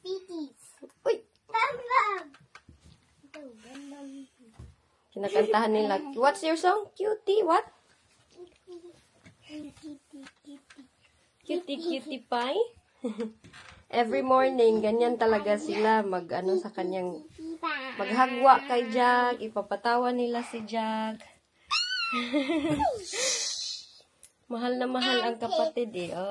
Uy! Kinakantahan nila. What's your song? Cutie, what? Cutie, cutie pie? Every morning, ganyan talaga sila mag-ano sa kanyang maghagwa kay Jack. Ipapatawa nila si Jack. Mahal na mahal ang kapatid eh. Oh.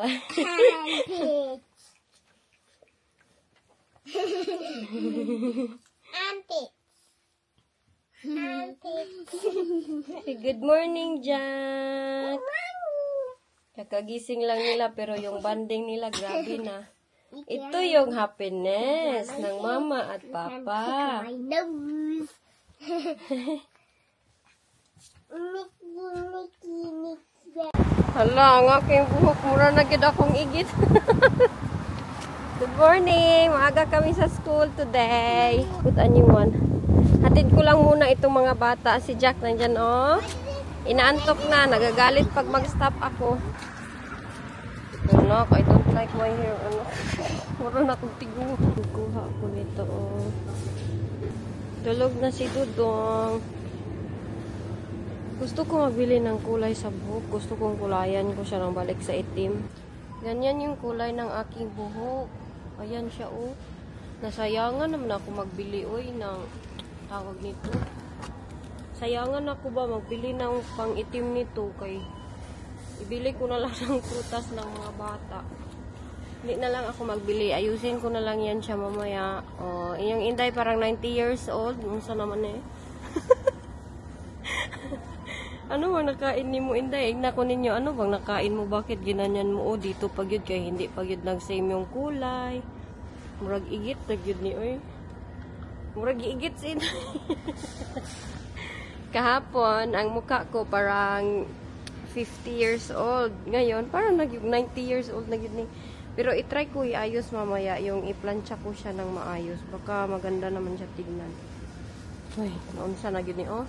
Good morning, Jack. Kakagising lang nila pero yung banding nila grabe na. Ito yung happiness ng mama at papa. Hala, ang aking buhok. Mura na gid akong igit. Good morning! Maaga kami sa school today. Put a new one. Hatid ko lang muna itong mga bata. Si Jack nandyan, oh. Inaantok na. Nagagalit pag mag-stop ako. Ano, I don't like my hair. Ano, mura na akong tigo. Kukuha ako nito, oh. Tulog na si Dudong. Gusto ko mabili ng kulay sa buhok. Gusto kong kulayan ko siya ng balik sa itim. Ganyan yung kulay ng aking buhok. Ayan siya, oh. Nasayangan naman ako magbili, oy, ng tawag nito. Sayangan ako ba magbili ng pang-itim nito kay ibili ko na lang ng prutas ng mga bata. Hindi na lang ako magbili. Ayusin ko na lang yan siya mamaya. Oh, yung Inday parang 90 years old. Unsa naman eh. Ano bang nakain ni mo, Inday? Igna ko ninyo, ano bang nakain mo? Bakit ginanyan mo? O, dito pag yun, kaya hindi pag yun nag-same yung kulay. Murag igit, pag yun ni, oy. Murag igit sin. Kahapon, ang mukha ko parang 50 years old. Ngayon, parang 90 years old na yun. Pero itry ko iayos mamaya, yung iplansya ko siya ng maayos. Baka maganda naman siya tignan. Uy, naunsa na yun ni, oh.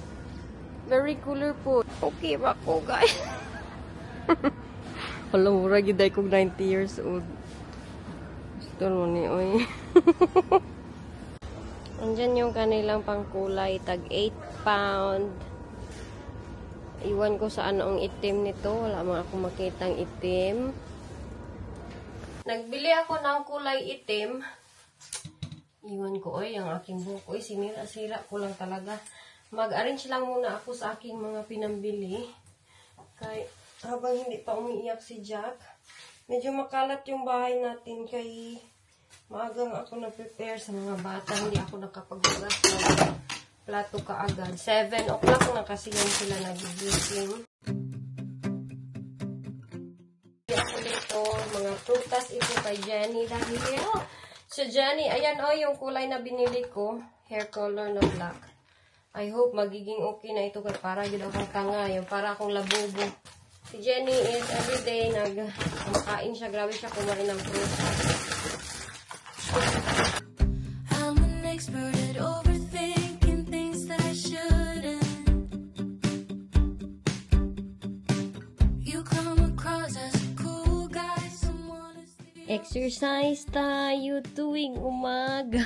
Very colorful. Okay ba ko, guys? Alam mo, ragiday kong 90 years old. Gusto mo ni, oy. Andyan yung kanilang pangkulay. Tag 8 pound. Iwan ko sa anong itim nito. Wala mo ako makitang itim. Nagbili ako ng kulay itim. Iwan ko, oy, ang aking buhok. Oy, sinira-sira ko lang talaga. Mag-arrange lang muna ako sa aking mga pinambili. Kay, habang hindi pa umiiyak si Jack, medyo makalat yung bahay natin kay maagang ako na-prepare sa mga bata. Hindi ako nakapagbugas ng plato kaagad. 7 o'clock na kasi yan sila nag-gising. Ako nito, mga prutas ito kay Jenny dahil so Jenny, ayan o yung kulay na binili ko. Hair color na black. I hope magiging okay na ito kay para yun akong tanga. Yung para akong labubo. Si Jenny is everyday kumakain siya. Grabe siya kumain ng prutas. I'm an expert at overthinking things that I shouldn't. You come across as a cool guy, someone who's exercise tayo tuwing umaga.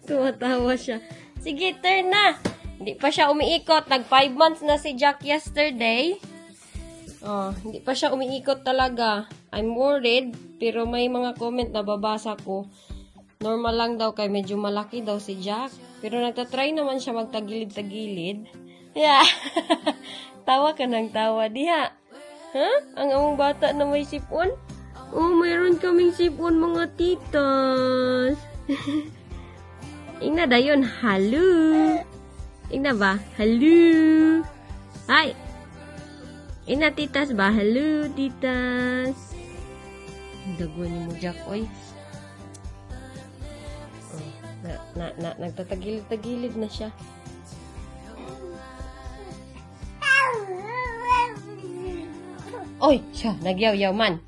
Tumatawa siya. Sige, turn na. Hindi pa siya umiikot. Nag 5 months na si Jack yesterday. Oh, hindi pa siya umiikot talaga. I'm worried. Pero may mga comment na babasa ko. Normal lang daw kay medyo malaki daw si Jack. Pero nagtatry naman siya magtagilid-tagilid. Yeah. Tawa ka ng tawa diha. Huh? Ang among bata na may sipon? Oh, mayroon kaming sipon mga titas. Ingna dayon, hello. Ingna ba? Hello. Hi. Ingna titas ba? Hello, titas. Dagwan ni mo, Jack, oy. Oh, nagtatagilid-tagilid na siya. Oy, siya, nagyaw-yaw man.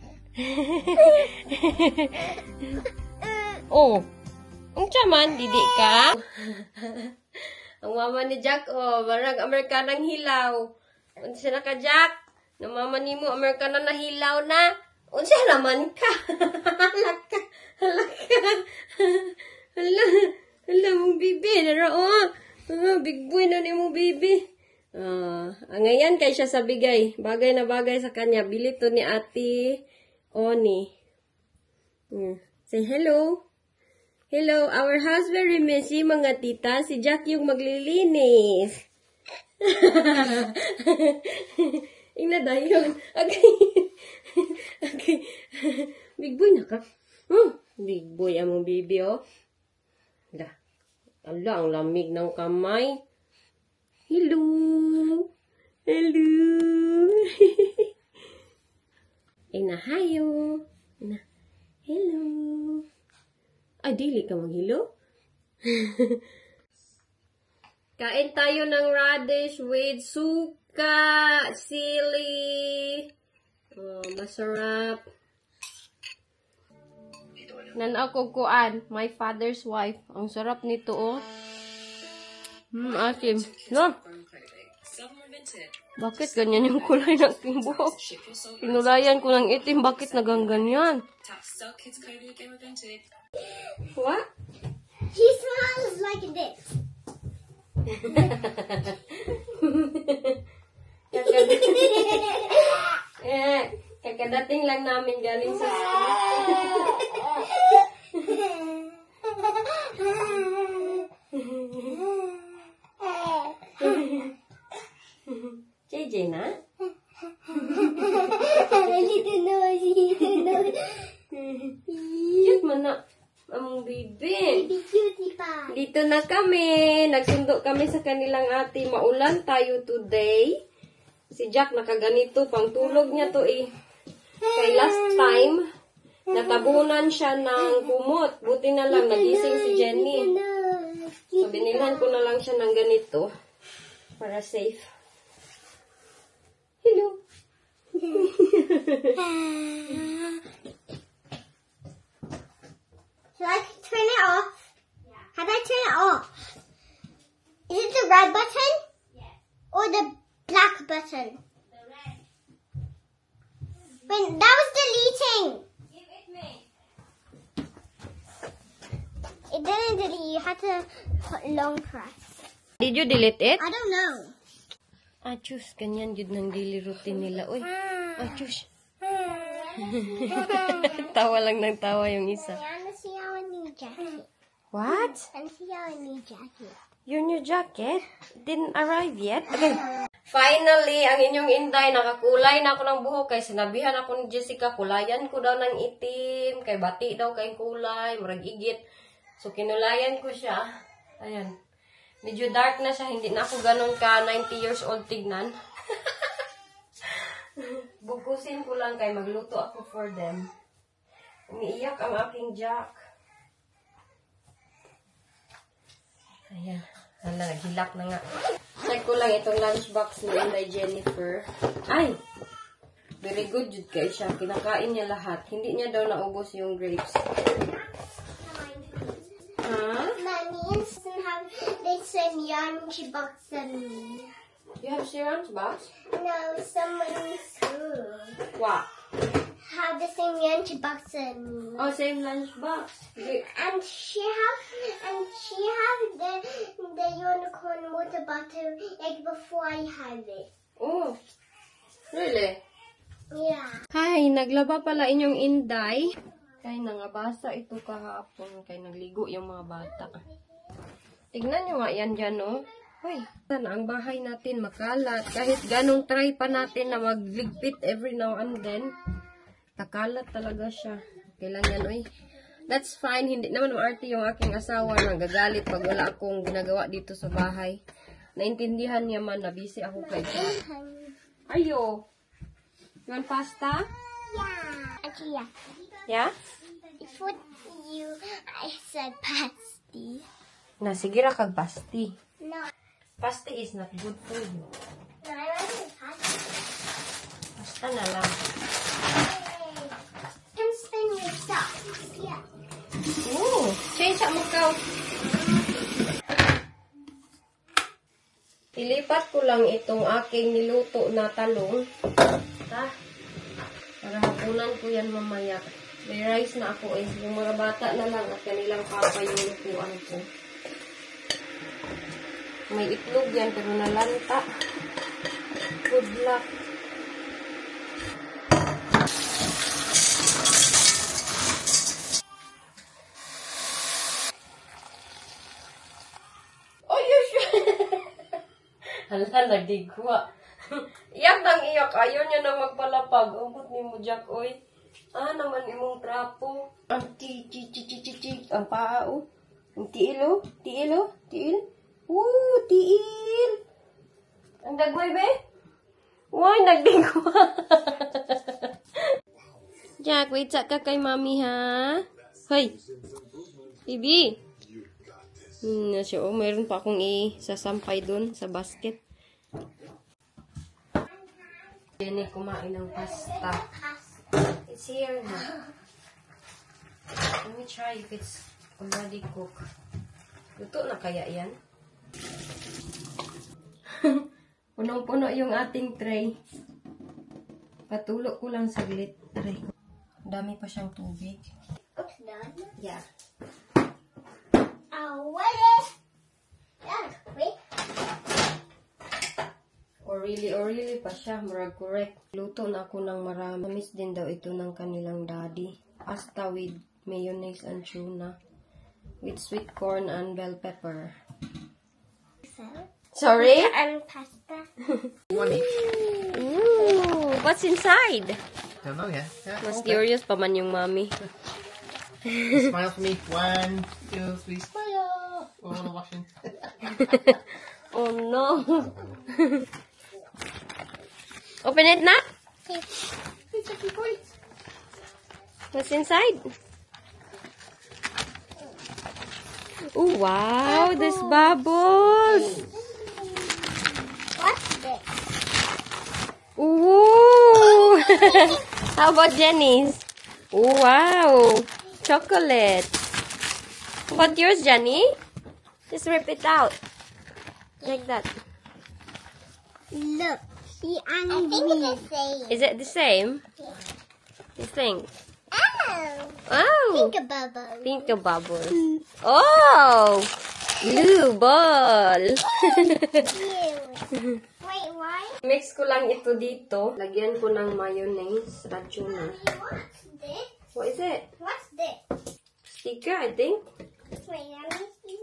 Oh. Ang man, didi ka? Ang mama ni Jack, oh, barang Amerikanang hilaw. Unsa na ka, Jack? Ang mama ni mo, Amerikanang na hilaw na. Unsa naman ka? Halak ka. Hala, hala mong bibi. Narao. Big boy na ni mong bibi. Ngayon kay siya sa bigay. Bagay na bagay sa kanya. Bili to ni Ate Oni. Say hello. Hello, our house very messy, mga tita. Si Jack yung maglilinis. Ina dayon. Okay. Okay. Big boy na ka. Big boy ang baby, oh. Ala, ang lamig ng kamay. Hello. Hello. Ina, hayo. Ina, hello. Ay, dili ka maghilo. Kain tayo ng radish with suka, sili. Masarap. Nanaw kuan, my father's wife. Ang sarap nito, oh. Asim. No? Bakit ganyan yung kulay ng aking buhok? Pinulayan ko ng itim, bakit nagang ganyan? What? He smells like this. Kakadating lang namin galing sa JJ na? Little nosy. Cute man na. Among bibi. Baby cutie pie. Dito na kami. Nagsundo kami sa kanilang ate. Maulan tayo today. Si Jack nakaganito. Pang tulog niya to eh. Kay last time, natabunan siya ng kumot. Buti na lang, nagising si Jenny. So, binilhan ko na lang siya ng ganito. Para safe. Hello. Shall I turn it off? Yeah. How do I turn it off? Is it the red button? Yes. Or the black button? The red. When that was deleting. Give it me. It didn't delete. You had to long press. Did you delete it? I don't know. Chus, ganyan yun ng daily routine nila. Uy, chus. Tawa lang ng tawa yung isa. I want to see our new jacket. What? I want to see our new jacket. Your new jacket? Didn't arrive yet? Okay. Finally, ang inyong inday, nakakulay na ako ng buhok. Kaya sinabihan ako ni Jessica, kulayan ko daw ng itim. Kay bati daw kay kulay, murag igit. So, kinulayan ko siya. Ayan. Medyo dark na siya. Hindi na ako ganun ka 90 years old tignan. Bukusin ko lang kay magluto ako for them. Umiiyak ang aking Jack. Ayan. Hala, naghilak na nga. Check ko lang itong lunchbox ni Inday Jennifer. Ay! Very good jud kay siya. Kinakain niya lahat. Hindi niya daw naubos yung grapes. Mommy doesn't have the same lunchbox than me. You have your lunchbox? No, someone in school What? have the same lunchbox than me. Oh, same lunchbox. And she have the unicorn water bottle like before I have it. Oh, really? Yeah. Hi, naglaba pala inyong inday. Kay nangabasa ito kahapon. Kay nagligo yung mga bata. Tignan nyo nga yan dyan, no? Hoy, ang bahay natin makalat. Kahit ganong try pa natin na magligpit every now and then, takalat talaga siya. Kailangan, oy. That's fine. Hindi naman maarte yung aking asawa na gagalit pag wala akong ginagawa dito sa bahay. Naintindihan niya man na busy ako kay siya. Ayo. You want pasta? Yeah. Actually, yeah. Yeah? Before I said pasty. Na, sige ra kag pasti. No. Pasti is not good for you. No, I want pasty. Basta na lang. And spin your socks. Yeah. Ooh, change mo ka. Ilipat ko lang itong aking niluto na talong. Ha? Para hapunan ko yan mamaya. May rice na ako eh. Yung mga bata na lang at kanilang papa yung lutuan ko. May itlog yan pero nalanta. Good luck. Oh, yes! Hala, nagdigwa. Iyak nang iyak. Ayaw niya na magpalapag. Umbot ni mo, Jack, oy. Naman imong trapo. Ang ang paa, oh. Ang tiil, oh. Tiil, oh. Tiil. Tiil. Ang dagway, be? Uy, nagdigwa. Jack, wait sa ka kay mami, ha? Hoy. Bibi. Siya, oh. Mayroon pa akong isasampay dun sa basket. Jenny, kumain ng pasta. It's here now. Let me try if it's already cooked. Luto na kaya yan? Punong-puno yung ating tray. Patulog ko lang saglit. Aray. Dami pa siyang tubig. It's done. Yeah. Oh, what is? That's quick. Or really pa siya. Murag correct. Luto na ako ng marami. Miss din daw ito ng kanilang daddy. Pasta with mayonnaise and tuna. With sweet corn and bell pepper. Sorry? And pasta. Ooh, what's inside? Don't know yet. Yeah, Mas okay. curious pa man yung mommy. Smile for me. 1, 2, 3, smile. Oh, no washing. Oh no. Open it na. It's a good boy. What's inside? Oh wow, there's bubbles. What's this? Ooh. How about Jenny's? Oh wow, chocolate. What yours, Jenny? Just rip it out. Like that. Look. See, I think it's the same. Is it the same? You think? Oh. Oh. Think about it. Think of bubbles. Oh! Blue ball! Wait, why? Mix ko lang ito dito. Lagyan ko ng mayonnaise at tuna. What's this? What is it? What's this? Sticker, I think. Wait, let me see.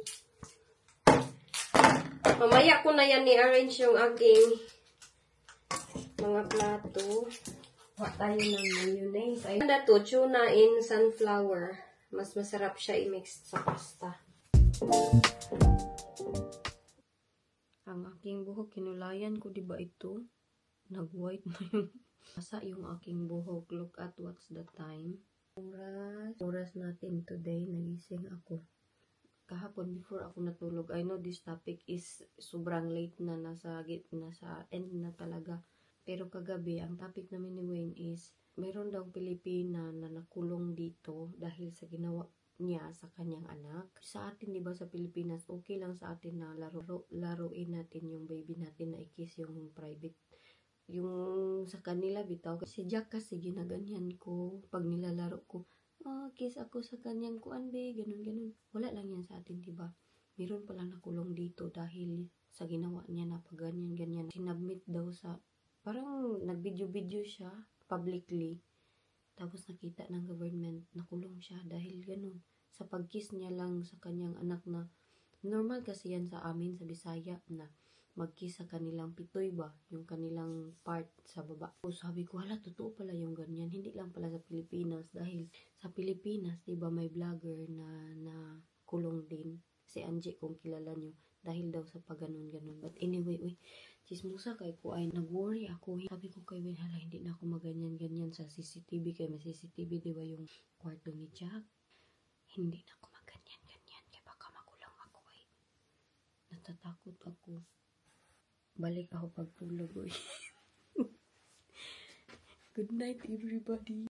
Mamaya ko na yan ni-arrange yung aking mga plato. Kuha tayo ng mayonnaise. Ay, na to, tuna in sunflower. Mas masarap siya i-mix sa pasta. Ang aking buhok, kinulayan ko, diba ito? Nag-white na yung masa yung aking buhok. Look at what's the time. Oras natin today. Nagising ako. Kahapon before ako natulog. I know this topic is sobrang late na nasa end na talaga. Pero kagabi, ang topic namin ni Wayne is, mayroon daw Pilipina na nakulong dito dahil sa ginawa niya sa kanyang anak. Sa atin, di ba, sa Pilipinas, okay lang sa atin na laruin natin yung baby natin na i-kiss yung private. Yung sa kanila, bitaw. Si Jack kasi ginaganyan ko pag nilalaro ko. Kiss ako sa kanyang kuan, be, ganun. Wala lang yan sa atin, di ba? Meron palang nakulong dito dahil sa ginawa niya na pag ganyan. Sinubmit daw sa parang nag-video siya publicly. Tapos nakita ng government, nakulong siya dahil ganun. Sa pag-kiss niya lang sa kanyang anak na, normal kasi yan sa amin, sa Bisaya, na mag-kiss sa kanilang pitoy ba, yung kanilang part sa baba. So, sabi ko, hala, totoo pala yung ganyan. Hindi lang pala sa Pilipinas. Dahil sa Pilipinas, diba, may vlogger na kulong din. Si Angie, kung kilala nyo. Dahil daw sa pag-ganon. But anyway, chismosa kay ko ay nag-worry ako. Sabi ko kay Win, hala, hindi na ako maganyan-ganyan sa CCTV. Kaya may CCTV, diba, yung kwarto ni Jack. Hindi na ako maganyan-ganyan. Kaya baka magulang ako eh. Natatakot ako. Balik ako pagtulog. Good night, everybody.